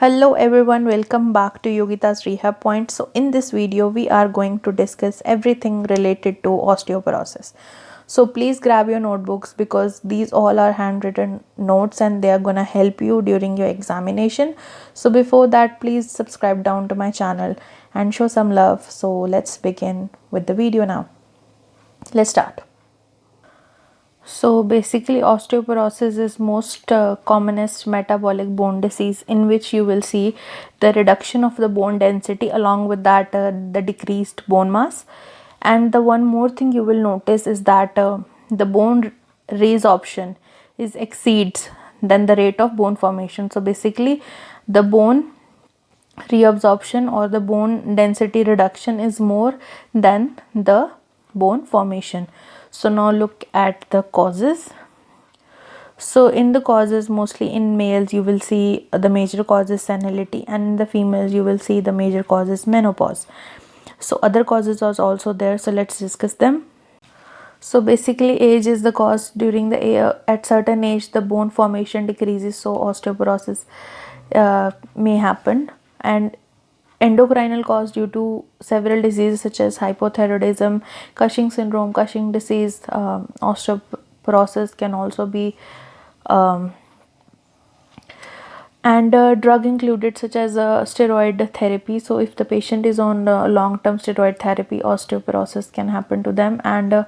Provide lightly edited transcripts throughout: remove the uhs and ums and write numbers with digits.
Hello everyone, welcome back to Yogita's Rehab Point. So in this video we are going to discuss everything related to osteoporosis. So please grab your notebooks because these all are handwritten notes and they are gonna help you during your examination. So before that, please subscribe down to my channel and show some love. So let's begin with the video now. Let's start. So basically osteoporosis is most commonest metabolic bone disease in which you will see the reduction of the bone density, along with that the decreased bone mass. And the one more thing you will notice is that the bone resorption is exceeds than the rate of bone formation. So basically the bone reabsorption or the bone density reduction is more than the bone formation. So now look at the causes. So in the causes, mostly in males you will see the major cause is senility, and in the females you will see the major cause is menopause. So other causes are also there, so let's discuss them. So basically age is the cause. During the at certain age the bone formation decreases, so osteoporosis may happen. And endocrinal cause due to several diseases such as hypothyroidism, Cushing syndrome, Cushing disease, osteoporosis can also be um, and drug included such as steroid therapy. So if the patient is on long-term steroid therapy, osteoporosis can happen to them. And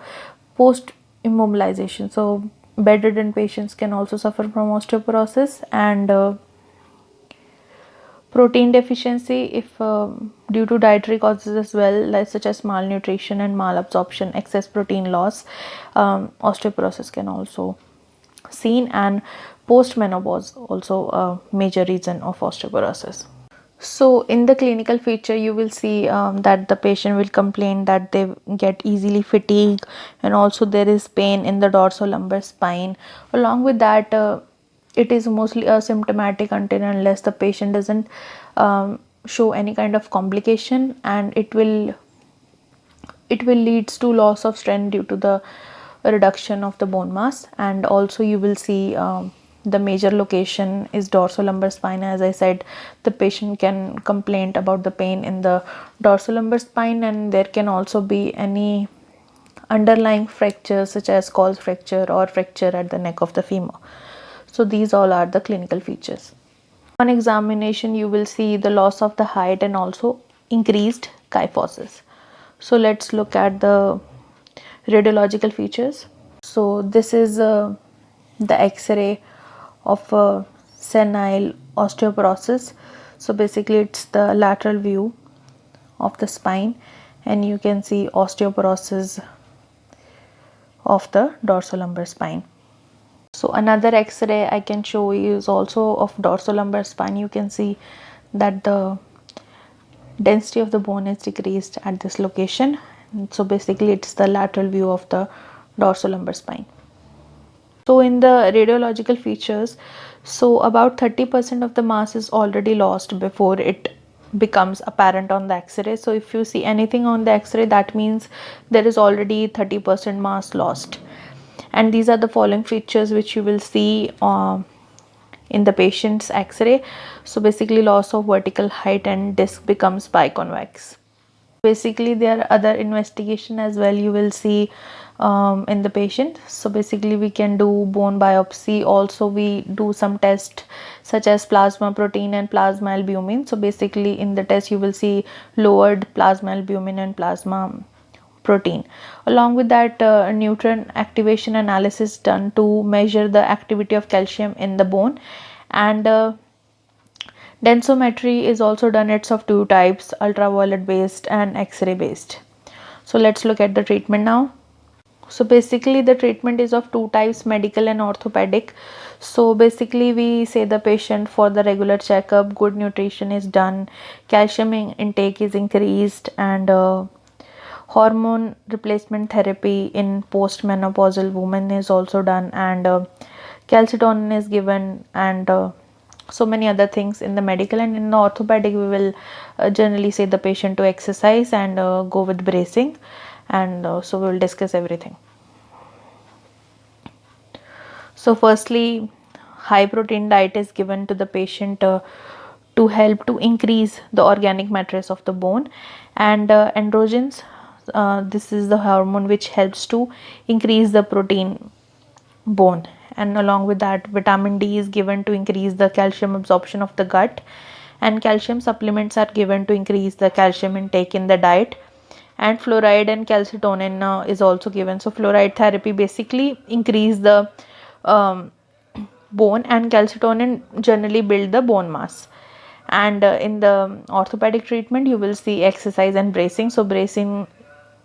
post immobilization, so bedridden patients can also suffer from osteoporosis. And protein deficiency, if due to dietary causes as well, like such as malnutrition and malabsorption, excess protein loss, osteoporosis can also seen. And post menopause also a major reason of osteoporosis. So in the clinical feature you will see that the patient will complain that they get easily fatigued, and also there is pain in the dorsolateral spine. Along with that it is mostly asymptomatic until unless the patient doesn't show any kind of complication, and it will leads to loss of strength due to the reduction of the bone mass. And also you will see the major location is dorsolateral spine. As I said, the patient can complain about the pain in the dorsolateral spine, and there can also be any underlying fractures such as cause fracture or fracture at the neck of the femur. So these all are the clinical features. On examination you will see the loss of the height and also increased kyphosis. So let's look at the radiological features. So this is the x-ray of senile osteoporosis. So basically it's the lateral view of the spine, and you can see osteoporosis of the dorsolateral spine. So another x-ray I can show you is also of dorsolateral spine. You can see that the density of the bone is decreased at this location. So basically it's the lateral view of the dorsolateral spine. So in the radiological features, so about 30% of the mass is already lost before it becomes apparent on the x-ray. So if you see anything on the x-ray, that means there is already 30% mass lost. And these are the following features which you will see in the patient's x-ray. So basically loss of vertical height and disc becomes biconvex. Basically there are other investigation as well you will see in the patient. So basically we can do bone biopsy, also we do some test such as plasma protein and plasma albumin. So basically in the test you will see lowered plasma albumin and plasma protein. Along with that nutrient activation analysis done to measure the activity of calcium in the bone. And densometry is also done. It's of two types, ultraviolet based and x-ray based. So let's look at the treatment now. So basically the treatment is of two types, medical and orthopedic. So basically we say the patient for the regular checkup, good nutrition is done, calcium intake is increased, and hormone replacement therapy in postmenopausal women is also done, and calcitonin is given, and so many other things in the medical. And in the orthopedic we will generally say the patient to exercise and go with bracing, and so we will discuss everything. So firstly, high protein diet is given to the patient to help to increase the organic matrix of the bone. And androgens, this is the hormone which helps to increase the protein bone. And along with that, vitamin D is given to increase the calcium absorption of the gut, and calcium supplements are given to increase the calcium intake in the diet. And fluoride and calcitonin is also given. So fluoride therapy basically increase the um, bone, and calcitonin generally build the bone mass. And in the orthopedic treatment, you will see exercise and bracing. So bracing,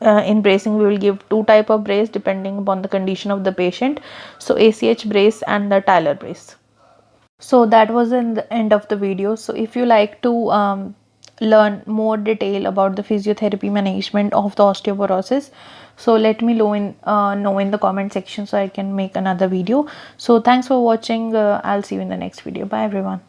in bracing we will give two type of brace depending upon the condition of the patient. So ACH brace and the Tyler brace. So that was in the end of the video. So if you like to learn more detail about the physiotherapy management of the osteoporosis, so let me know in the comment section so I can make another video. So thanks for watching. I'll see you in the next video. Bye everyone.